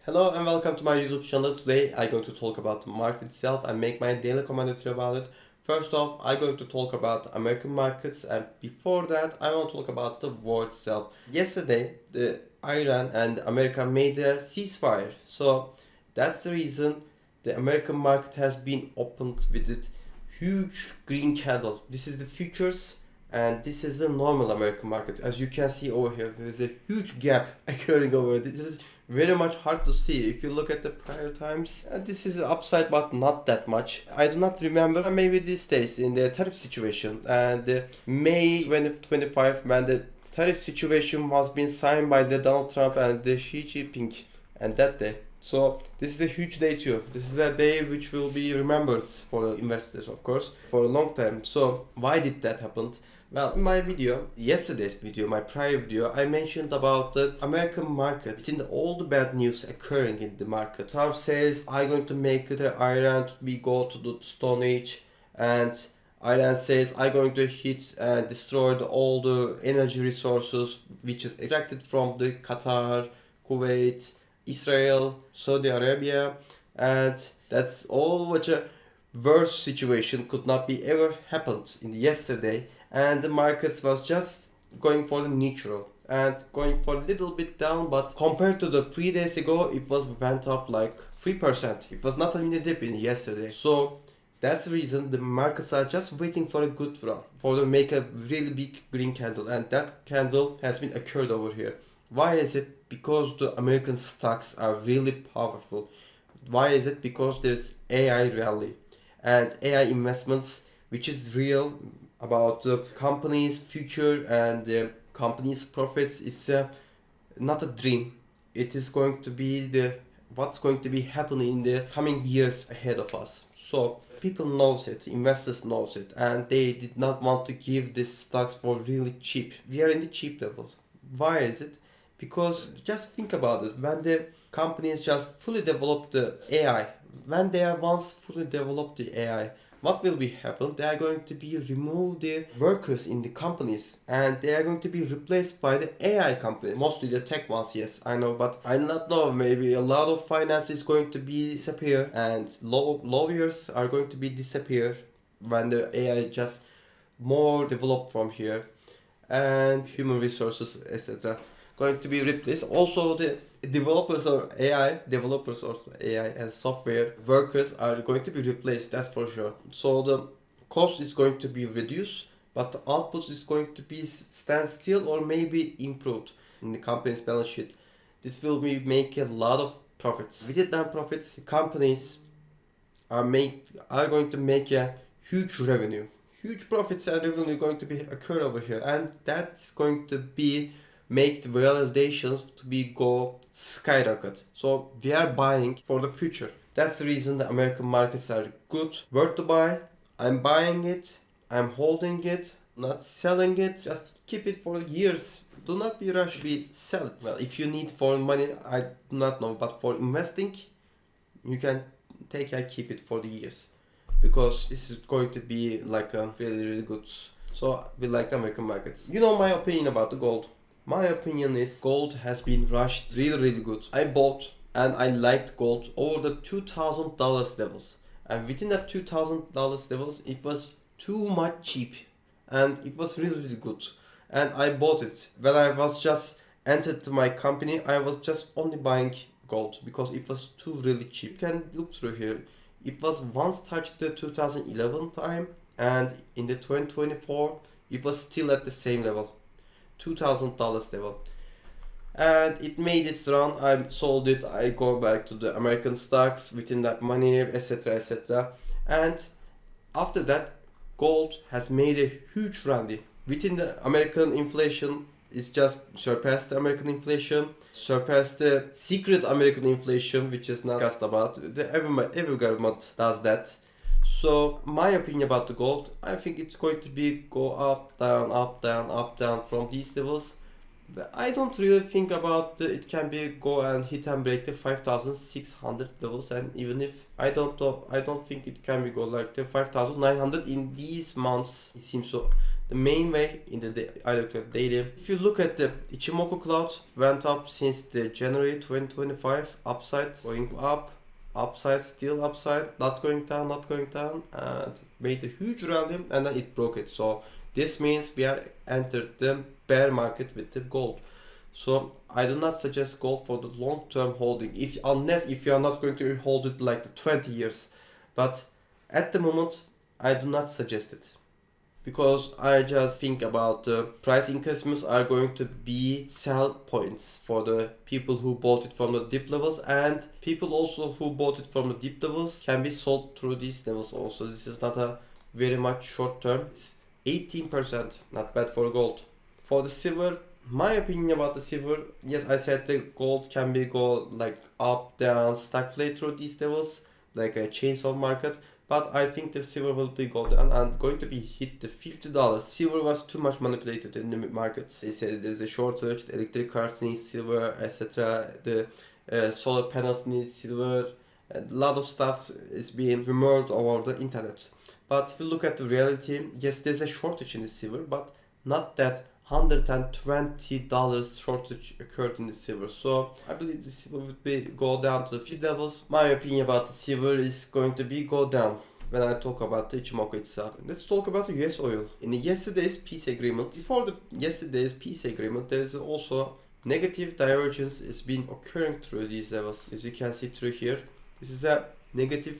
Hello and welcome to my YouTube channel. Today I'm going to talk about the market itself and make my daily commentary about it. First off, I'm going to talk about American markets, and before that I want to talk about the war itself. Yesterday, the Iran and America made a ceasefire. So that's the reason the American market has been opened with it huge green candle. This is the futures and this is the normal American market. As you can see over here, there is a huge gap occurring over. This is very much hard to see if you look at the prior times. And this is upside, but not that much. I do not remember. Maybe these days in the tariff situation and May 2025, when the tariff situation was being signed by the Donald Trump and the Xi Jinping, and that day. So this is a huge day too. This is a day which will be remembered for the investors, of course, for a long time. So why did that happen? Well, in my video, yesterday's video, my prior video, I mentioned about the American market. It's in all the bad news occurring in the market. Trump says, I'm going to make the Iran to go to the Stone Age, and Iran says, I'm going to hit and destroy all the energy resources which is extracted from the Qatar, Kuwait, Israel, Saudi Arabia, and that's all which a worse situation could not be ever happened in yesterday. And the markets was just going for the neutral and going for a little bit down, but compared to the 3 days ago, it was went up like 3%. It was not even a dip in yesterday. So that's the reason the markets are just waiting for a good run, for them to make a really big green candle, and that candle has been occurred over here. Why is it? Because the American stocks are really powerful. Why is it? Because there's AI rally and AI investments, which is real about the company's future and the company's profits. It's not a dream. It is going to be what's going to be happening in the coming years ahead of us. So people knows it, investors knows it, and they did not want to give these stocks for really cheap. We are in the cheap levels. Why is it? Because just think about it. When the companies just fully develop the AI, when they are once fully developed the AI, what will be happen? They are going to be remove the workers in the companies, and they are going to be replaced by the AI companies. Mostly the tech ones, yes, I know, but I do not know. Maybe a lot of finance is going to be disappear, and lawyers are going to be disappear when the AI just more developed from here, and human resources, etc. going to be replaced. Also, the developers or AI and software workers are going to be replaced, that's for sure. So the cost is going to be reduced, but the output is going to be stand still or maybe improved in the company's balance sheet. This will be make a lot of profits. With that profits, the companies are going to make a huge revenue. Huge profits and revenue going to be occur over here, and that's going to be make the validations to be go skyrocket. So we are buying for the future. That's the reason the American markets are good, worth to buy. I'm buying it, I'm holding it, not selling it. Just keep it for years. Do not be rushed. We sell it. Well, if you need for money, I do not know, but for investing, you can keep it for the years, because this is going to be like a really good. So we like the American markets. You know my opinion about the gold. My opinion is gold has been rushed really good. I bought and I liked gold over the $2,000 levels. And within that $2,000 levels, it was too much cheap. And it was really good. And I bought it. When I was just entered to my company, I was just only buying gold because it was too really cheap. You can look through here. It was once touched the 2011 time, and in the 2024, it was still at the same level. $2,000 level, and it made its run. I sold it, I go back to the American stocks within that money, etc. And after that, gold has made a huge rally within the American inflation. It's just surpassed the American inflation, surpassed the secret American inflation, which is not discussed about. Every government does that. So my opinion about the gold, I think it's going to be go up, down, up, down, up, down from these levels. But I don't really think about it can be go and hit and break the 5,600 levels, and even if I don't think it can be go like the 5,900 in these months. It seems so the main way in the I look at daily. If you look at the Ichimoku cloud, went up since the January 2025, upside, going up, upside, still upside, not going down, and made a huge rally, and then it broke it. So this means we are entered the bear market with the gold. So I do not suggest gold for the long-term holding, unless you are not going to hold it like 20 years. But at the moment, I do not suggest it, because I just think about the price increases are going to be sell points for the people who bought it from the deep levels, and people also who bought it from the deep levels can be sold through these levels also. This is not a very much short term. It's 18%, not bad for gold. For the silver, my opinion about the silver, yes, I said the gold can be go like up, down, stagflate through these levels, like a chainsaw market. But I think the silver will be go down and going to be hit the $50. Silver was too much manipulated in the markets. They said there's a shortage, the electric cars need silver, etc. The solar panels need silver. A lot of stuff is being rumored over the internet. But if you look at the reality, yes, there's a shortage in the silver, but not that $120 shortage occurred in the silver. So I believe the silver would be go down to the few levels. My opinion about the silver is going to be go down when I talk about the Ichimoku itself. Let's talk about the USOIL. In the yesterday's peace agreement, before the yesterday's peace agreement, there is also negative divergence is been occurring through these levels. As you can see through here, this is a negative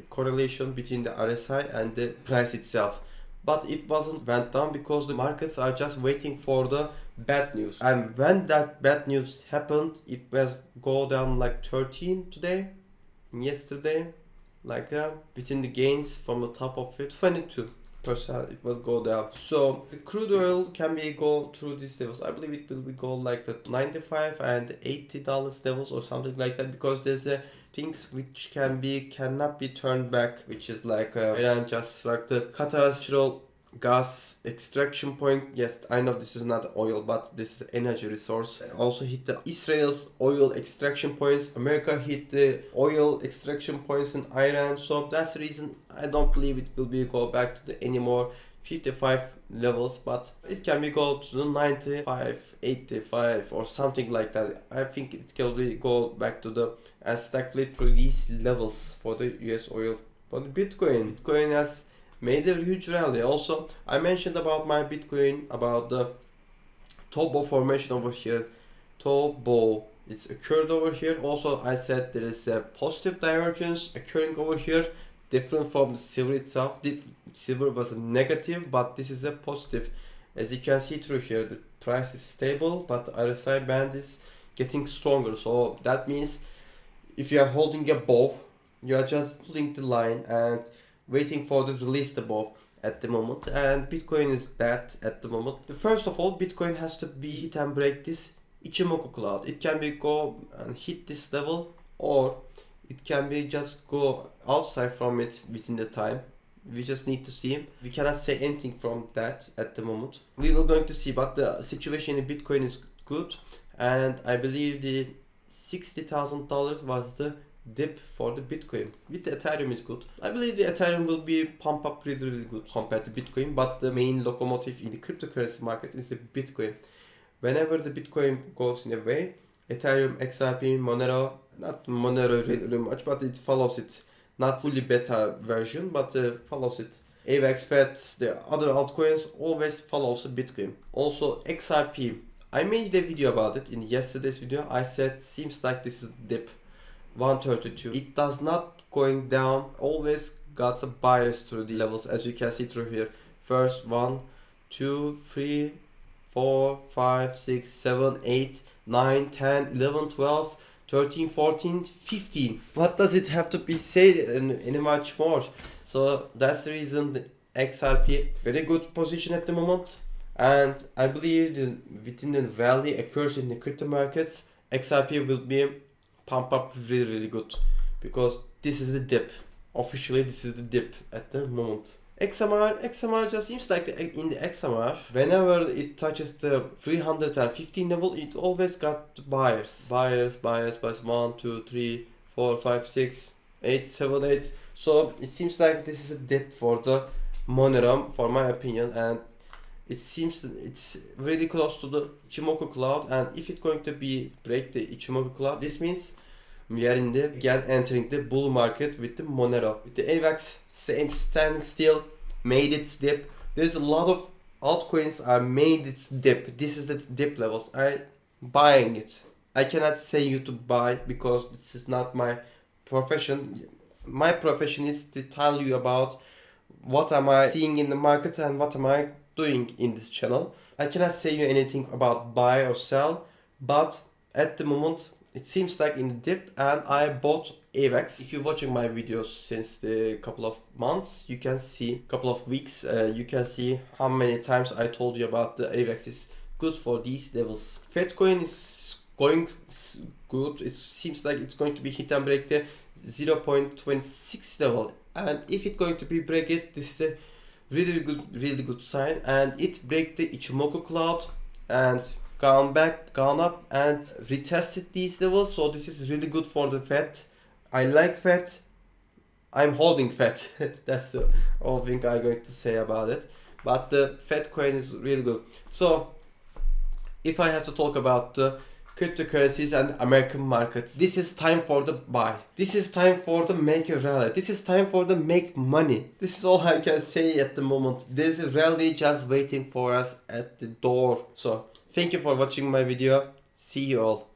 correlation between the RSI and the price itself. But it wasn't went down because the markets are just waiting for the bad news. And when that bad news happened, it was go down like 13 today, yesterday, like between the gains from the top of it, 22%, it was go down. So the crude oil can be go through these levels. I believe it will be go like the 95 and $80 levels or something like that, because there's a things which cannot be turned back, which is like Iran just struck the Qatar gas extraction point. Yes, I know this is not oil, but this is energy resource. Also hit the Israel's oil extraction points. America hit the oil extraction points in Iran. So that's the reason I don't believe it will be go back to the anymore 55 levels, but it can be go to the 95, 85 or something like that. I think it can be go back to the stagflate through these levels for the USOIL. For the Bitcoin has made a huge rally. Also, I mentioned about my Bitcoin about the Tobo formation over here. Tobo, it's occurred over here. Also, I said there is a positive divergence occurring over here, different from the silver itself. The silver was a negative, but this is a positive. As you can see through here, the price is stable, but the RSI band is getting stronger. So that means if you are holding a bow, you are just pulling the line and waiting for the release the bow at the moment. And Bitcoin is that at the moment. First of all, Bitcoin has to be hit and break this Ichimoku cloud. It can be go and hit this level, or it can be just go outside from it within the time. We just need to see. We cannot say anything from that at the moment. We will going to see, but the situation in Bitcoin is good, and I believe the $60,000 was the dip for the Bitcoin. With the Ethereum is good. I believe the Ethereum will be pump up really good compared to Bitcoin, but the main locomotive in the cryptocurrency market is the Bitcoin. Whenever the Bitcoin goes in a way, Ethereum, XRP, Monero, not Monero really much, but it follows it. Not fully beta version, but follows it. AVAX, Fetch, the other altcoins always follows the Bitcoin. Also XRP. I made a video about it in yesterday's video. I said seems like this is dip 132. It does not going down. Always got a bias through the levels, as you can see through here. First 1, 2, 3, 4, 5, 6, 7, 8, 9, 10, 11, 12, 13, 14, 15. What does it have to be said in much more? So that's the reason the XRP very good position at the moment, and I believe within the rally occurs in the crypto markets, XRP will be pump up really good, because this is the dip. Officially this is the dip at the moment. XMR just seems like in the XMR, whenever it touches the 315 level, it always got buyers. 1, 2, 3, 4, 5, 6, 8, 7, 8. So it seems like this is a dip for the Monero, for my opinion, and It seems it's really close to the Ichimoku cloud, and if it's going to be break the Ichimoku cloud, this means we are in the again entering the bull market with the Monero. With the AVAX, same standing still, made its dip. There's a lot of altcoins are made its dip. This is the dip levels. I buying it. I cannot say you to buy because this is not my profession. My profession is to tell you about what am I seeing in the market and what am I doing in this channel. I cannot say you anything about buy or sell, but at the moment it seems like in the dip, and I bought AVAX. If you're watching my videos since the couple of months, you can see couple of weeks, you can see how many times I told you about the AVAX is good for these levels. Fedcoin is going good. It seems like it's going to be hit and break the 0.26 level, and if it's going to be break it, this is a really good sign, and it break the Ichimoku cloud and gone up and retested these levels. So this is really good for the Fed. I like Fed. I'm holding Fed. That's the only thing I'm going to say about it. But the Fed coin is really good. So if I have to talk about the cryptocurrencies and American markets, this is time for the buy. This is time for the make a rally. This is time for the make money. This is all I can say at the moment. There's a rally just waiting for us at the door. So thank you for watching my video. See you all.